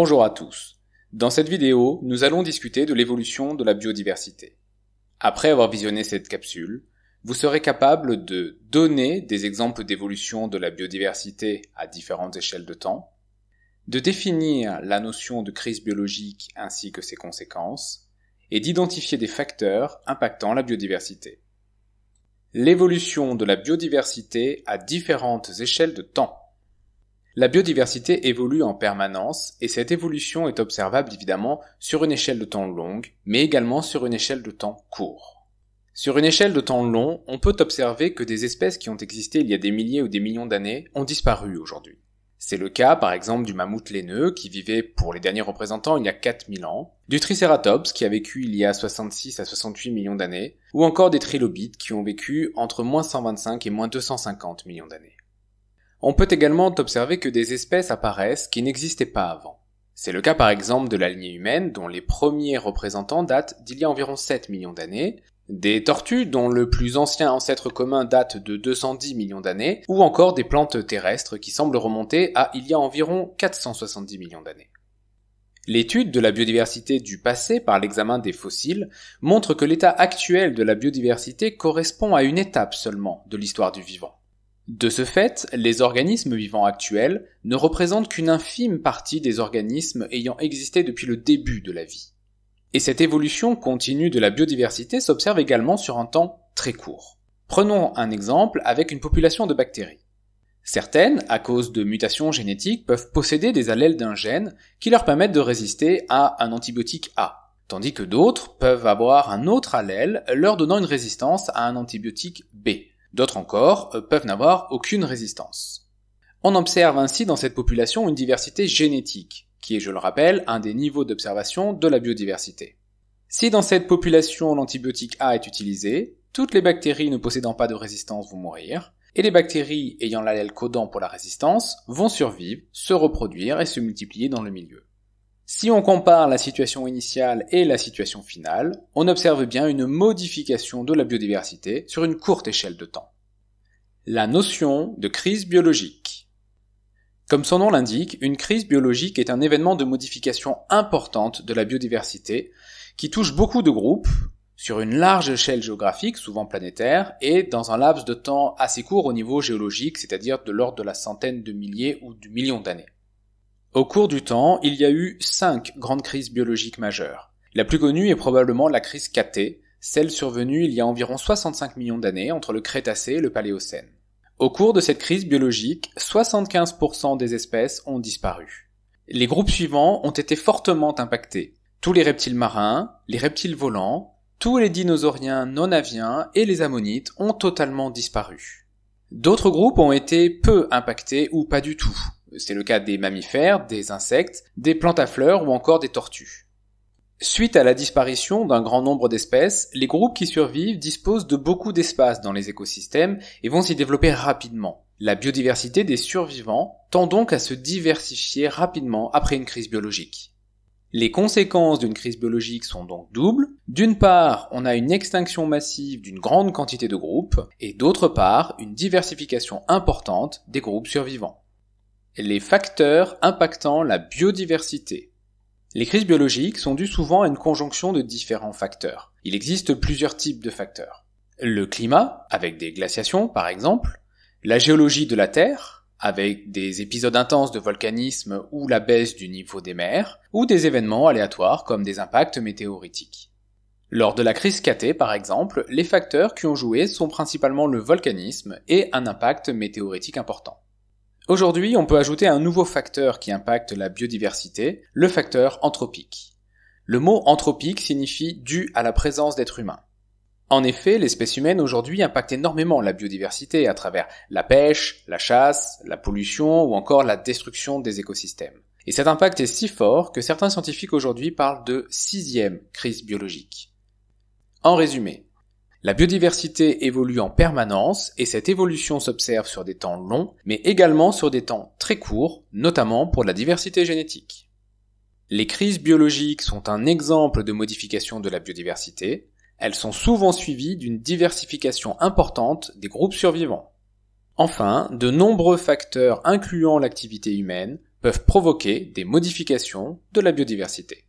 Bonjour à tous. Dans cette vidéo, nous allons discuter de l'évolution de la biodiversité. Après avoir visionné cette capsule, vous serez capable de donner des exemples d'évolution de la biodiversité à différentes échelles de temps, de définir la notion de crise biologique ainsi que ses conséquences, et d'identifier des facteurs impactant la biodiversité. L'évolution de la biodiversité à différentes échelles de temps. La biodiversité évolue en permanence et cette évolution est observable évidemment sur une échelle de temps longue, mais également sur une échelle de temps court. Sur une échelle de temps long, on peut observer que des espèces qui ont existé il y a des milliers ou des millions d'années ont disparu aujourd'hui. C'est le cas par exemple du mammouth laineux qui vivait pour les derniers représentants il y a 4000 ans, du tricératops qui a vécu il y a 66 à 68 millions d'années, ou encore des trilobites qui ont vécu entre moins 125 et moins 250 millions d'années. On peut également observer que des espèces apparaissent qui n'existaient pas avant. C'est le cas par exemple de la lignée humaine dont les premiers représentants datent d'il y a environ 7 millions d'années, des tortues dont le plus ancien ancêtre commun date de 210 millions d'années, ou encore des plantes terrestres qui semblent remonter à il y a environ 470 millions d'années. L'étude de la biodiversité du passé par l'examen des fossiles montre que l'état actuel de la biodiversité correspond à une étape seulement de l'histoire du vivant. De ce fait, les organismes vivants actuels ne représentent qu'une infime partie des organismes ayant existé depuis le début de la vie. Et cette évolution continue de la biodiversité s'observe également sur un temps très court. Prenons un exemple avec une population de bactéries. Certaines, à cause de mutations génétiques, peuvent posséder des allèles d'un gène qui leur permettent de résister à un antibiotique A, tandis que d'autres peuvent avoir un autre allèle leur donnant une résistance à un antibiotique B. D'autres encore peuvent n'avoir aucune résistance. On observe ainsi dans cette population une diversité génétique, qui est, je le rappelle, un des niveaux d'observation de la biodiversité. Si dans cette population l'antibiotique A est utilisé, toutes les bactéries ne possédant pas de résistance vont mourir, et les bactéries ayant l'allèle codant pour la résistance vont survivre, se reproduire et se multiplier dans le milieu. Si on compare la situation initiale et la situation finale, on observe bien une modification de la biodiversité sur une courte échelle de temps. La notion de crise biologique. Comme son nom l'indique, une crise biologique est un événement de modification importante de la biodiversité qui touche beaucoup de groupes sur une large échelle géographique, souvent planétaire, et dans un laps de temps assez court au niveau géologique, c'est-à-dire de l'ordre de la centaine de milliers ou de millions d'années. Au cours du temps, il y a eu 5 grandes crises biologiques majeures. La plus connue est probablement la crise Cathay, celle survenue il y a environ 65 millions d'années entre le Crétacé et le Paléocène. Au cours de cette crise biologique, 75% des espèces ont disparu. Les groupes suivants ont été fortement impactés. Tous les reptiles marins, les reptiles volants, tous les dinosauriens non aviens et les ammonites ont totalement disparu. D'autres groupes ont été peu impactés ou pas du tout. C'est le cas des mammifères, des insectes, des plantes à fleurs ou encore des tortues. Suite à la disparition d'un grand nombre d'espèces, les groupes qui survivent disposent de beaucoup d'espace dans les écosystèmes et vont s'y développer rapidement. La biodiversité des survivants tend donc à se diversifier rapidement après une crise biologique. Les conséquences d'une crise biologique sont donc doubles. D'une part, on a une extinction massive d'une grande quantité de groupes, et d'autre part, une diversification importante des groupes survivants. Les facteurs impactant la biodiversité. Les crises biologiques sont dues souvent à une conjonction de différents facteurs. Il existe plusieurs types de facteurs. Le climat, avec des glaciations par exemple, la géologie de la Terre, avec des épisodes intenses de volcanisme ou la baisse du niveau des mers, ou des événements aléatoires comme des impacts météoritiques. Lors de la crise Cathay par exemple, les facteurs qui ont joué sont principalement le volcanisme et un impact météoritique important. Aujourd'hui, on peut ajouter un nouveau facteur qui impacte la biodiversité, le facteur anthropique. Le mot anthropique signifie dû à la présence d'êtres humains. En effet, l'espèce humaine aujourd'hui impacte énormément la biodiversité à travers la pêche, la chasse, la pollution ou encore la destruction des écosystèmes. Et cet impact est si fort que certains scientifiques aujourd'hui parlent de 6e crise biologique. En résumé, la biodiversité évolue en permanence et cette évolution s'observe sur des temps longs, mais également sur des temps très courts, notamment pour la diversité génétique. Les crises biologiques sont un exemple de modification de la biodiversité. Elles sont souvent suivies d'une diversification importante des groupes survivants. Enfin, de nombreux facteurs incluant l'activité humaine peuvent provoquer des modifications de la biodiversité.